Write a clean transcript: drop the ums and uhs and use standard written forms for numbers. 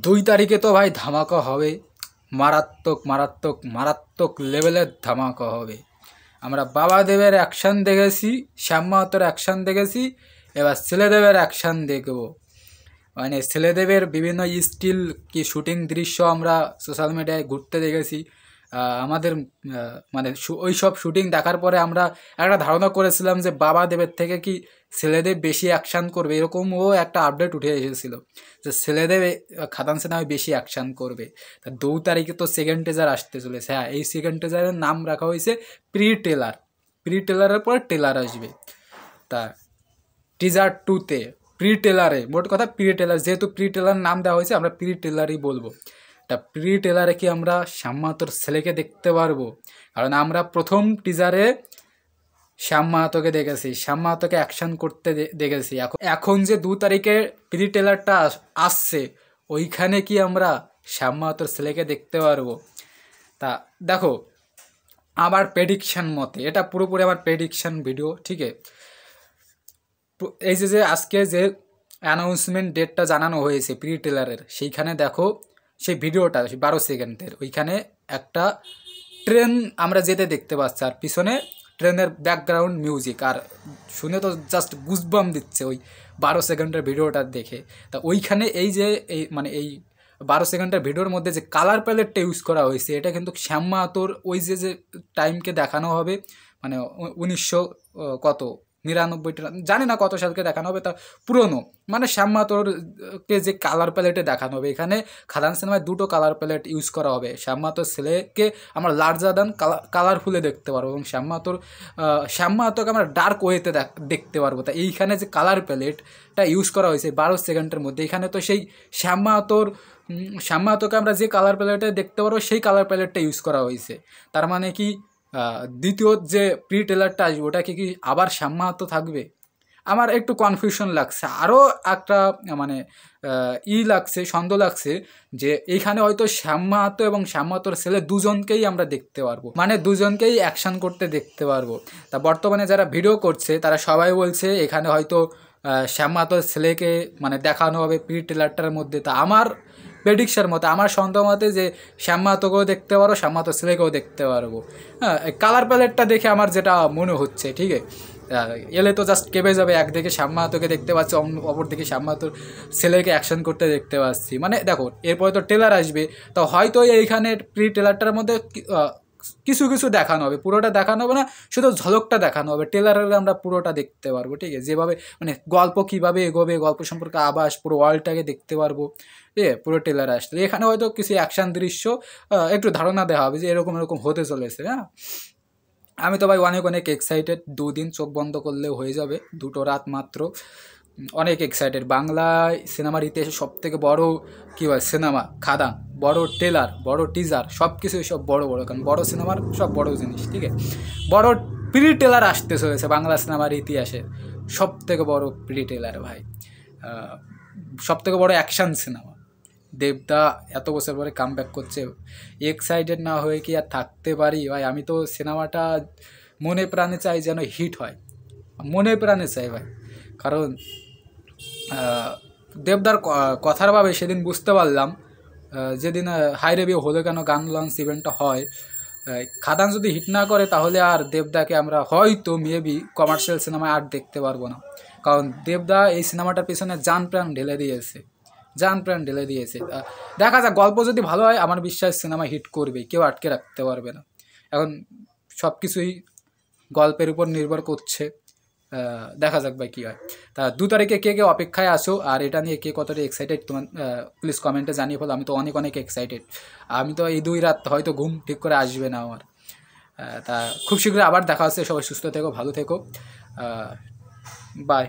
2 তারিখে তো ভাই ধামাকা হবে, মারাত্মক মারাত্মক মারাত্মক লেভেলের ধামাকা হবে। আমরা বাবাদেবের অ্যাকশান দেখেছি, শ্যাম মাহাতোর অ্যাকশান দেখেছি, এবার ছেলেদেবের অ্যাকশান দেখব। মানে ছেলেদেবের বিভিন্ন স্টিল কি শুটিং দৃশ্য আমরা সোশ্যাল মিডিয়ায় ঘুরতে দেখেছি। আমাদের মানে ওই সব শুটিং দেখার পরে আমরা একটা ধারণা করেছিলাম যে বাবাদেবের থেকে কি ছেলেদেব বেশি অ্যাকশান করবে, এরকমও একটা আপডেট উঠে এসেছিলো যে ছেলেদেব খাদান সিনেমায় বেশি অ্যাকশান করবে। তা 2 তারিখে তো সেকেন্ড টেজার আসতে চলেছে। হ্যাঁ, এই সেকেন্ড টেজারের নাম রাখা হয়েছে প্রি টেলার। প্রি টেলারের পর টেলার আসবে। তা টিজার 2-তে প্রি টেলারে, মোট কথা প্রি টেলার, যেহেতু প্রি টেলার নাম দেওয়া হয়েছে আমরা প্রি টেলারই বলবো। তা প্রি টেলারে কি আমরা শ্যাম মাহাতোর ছেলেকে দেখতে পারবো? কারণ আমরা প্রথম টিজারে শ্যাম মাহাতোকে দেখেছি, শ্যাম মাহাতোকে অ্যাকশান করতে দেখেছি। এখন যে 2 তারিখে প্রি টেলারটা আসছে, ওইখানে কি আমরা শ্যাম মাহাতোর ছেলেকে দেখতে পারবো? তা দেখো, আমার প্রেডিকশান মতে, এটা পুরোপুরি আমার প্রেডিকশান ভিডিও, ঠিক আছে। এই যে আজকে যে অ্যানাউন্সমেন্ট ডেটটা জানানো হয়েছে প্রি টেলারের, সেইখানে দেখো সেই ভিডিওটা 12 সেকেন্ডের, ওইখানে একটা ট্রেন আমরা যেতে দেখতে পাচ্ছি, আর পিছনে ট্রেনের ব্যাকগ্রাউন্ড মিউজিক, আর শুনে তো জাস্ট গুজবাম দিচ্ছে ওই 12 সেকেন্ডের ভিডিওটা দেখে। তা ওইখানে এই যে মানে এই 12 সেকেন্ডের ভিডিওর মধ্যে যে কালার প্যালেটটা ইউজ করা হয়েছে, এটা কিন্তু শ্যাম মাহাতোর ওই যে টাইমকে দেখানো হবে, মানে 1900 কত 99টা, জানি না কত সালকে দেখানো হবে, তা পুরনো, মানে শ্যাম মাহাতোরকে যে কালার প্যালেটে দেখানো হবে। এখানে খাদান সিনেমায় 2টো কালার প্যালেট ইউজ করা হবে। শ্যাম মাহাতোর ছেলেকে আমরা লার্জার দ্যান কালারফুলে দেখতে পারবো, এবং শ্যাম মাহাতোকে আমরা ডার্ক ওয়েতে দেখতে পারবো। তা এইখানে যে কালার প্যালেটটা ইউজ করা হয়েছে 12 সেকেন্ডের মধ্যে, এখানে তো সেই শ্যাম মাহাতোকে আমরা যে কালার প্যালেটে দেখতে পারবো সেই কালার প্যালেটটা ইউজ করা হয়েছে। তার মানে কি দ্বিতীয় যে প্রি টেলারটা আসবে ওটা কি আবার শ্যাম মাহাতো থাকবে? আমার একটু কনফিউশন লাগছে। আরও একটা মানে লাগছে, সন্দেহ লাগছে যে এইখানে হয়তো শ্যাম মাহাতো এবং শ্যাম মাহাতোর ছেলে দুজনকেই আমরা দেখতে পারবো, মানে দুজনকেই অ্যাকশান করতে দেখতে পারবো। তা বর্তমানে যারা ভিডিও করছে তারা সবাই বলছে এখানে হয়তো শ্যাম মাহাতোর ছেলেকে মানে দেখানো হবে প্রি টেলারটার মধ্যে। তা আমার প্রেডিকশান মতে, আমার সন্দেহ মতে যে শ্যাম মাহাতোকেও দেখতে পারো, শ্যাম মাহাতোর ছেলেকেও দেখতে পারবো। হ্যাঁ, কালার প্যালেটটা দেখে আমার যেটা মনে হচ্ছে, ঠিক আছে। এলে তো জাস্ট কেঁপে যাবে, একদিকে শ্যাম মাহাতোকে দেখতে পাচ্ছি, অপরদিকে শ্যাম মাহাতোর ছেলেকে অ্যাকশন করতে দেখতে পাচ্ছি। মানে দেখো, এরপরে তো টেলার আসবে, তো হয়তো এইখানে প্রি টেলারটার মধ্যে কিছু কিছু দেখানো হবে, পুরোটা দেখানো হবে না, শুধু ঝলকটা দেখানো হবে। টেলারে আমরা পুরোটা দেখতে পারবো, ঠিক আছে। যেভাবে মানে গল্প কীভাবে এগোবে, গল্প সম্পর্কে আভাস পুরো ওয়ার্ল্ডটাকে দেখতে পারবো, ঠিক আছে, পুরো টেলারে আসলে। এখানে হয়তো কিছু অ্যাকশান দৃশ্য একটু ধারণা দেওয়া হবে যে এরকম এরকম হতে চলেছে। হ্যাঁ, আমি তো ভাই অনেক অনেক এক্সাইটেড। 2 দিন চোখ বন্ধ করলেও হয়ে যাবে, 2টো রাত মাত্র। অনেক এক্সাইটেড। বাংলায় সিনেমার ইতিহাসে সবথেকে বড় কী হয় সিনেমা খাদান, বড় টেলার, বড় টিজার, সব কিছুই সব বড় বড়, কারণ বড় সিনেমার সব বড় জিনিস, ঠিক আছে। বড় প্রি টেলার আসতে চলেছে বাংলা সিনেমার ইতিহাসে, সবথেকে বড় প্রি টেলার ভাই, সবথেকে বড় অ্যাকশান সিনেমা। দেবদা এত বছর পরে কাম ব্যাক করছে, এক্সাইটেড না হয়ে কি আর থাকতে পারি ভাই? আমি তো সিনেমাটা মনে প্রাণে চাই যেন হিট হয়, মনে প্রাণে চাই ভাই। কারণ দেবদার কথার ভাবে সেদিন বুঝতে পারলাম, যেদিন হাই রেভিউ হলো কেন গান লঞ্চ ইভেন্টটা হয়, খাদান যদি হিট না করে তাহলে আর দেবদাকে আমরা হয়তো মেবি কমার্শিয়াল সিনেমায় আর দেখতে পারবো না। কারণ দেবদা এই সিনেমাটার পিছনে জান প্রাণ ঢেলে দিয়েছে। দেখা যাক, গল্প যদি ভালো হয় আমার বিশ্বাস সিনেমা হিট করবে, কেউ আটকে রাখতে পারবে না। এখন সব কিছুই গল্পের উপর নির্ভর করছে, দেখা যাক ভাই কী হয়। তা 2 তারিখে কে কে অপেক্ষায় আসো, আর এটা নিয়ে কে কতটা এক্সাইটেড তোমার প্লিজ কমেন্টে জানিয়ে ফেলো। আমি তো অনেক অনেক এক্সাইটেড। আমি তো এই 2 রাত হয়তো ঘুম ঠিক করে আসবে না আমার। তা খুব শীঘ্রই আবার দেখা হচ্ছে। সবাই সুস্থ থেকো, ভালো থেকো, বাই।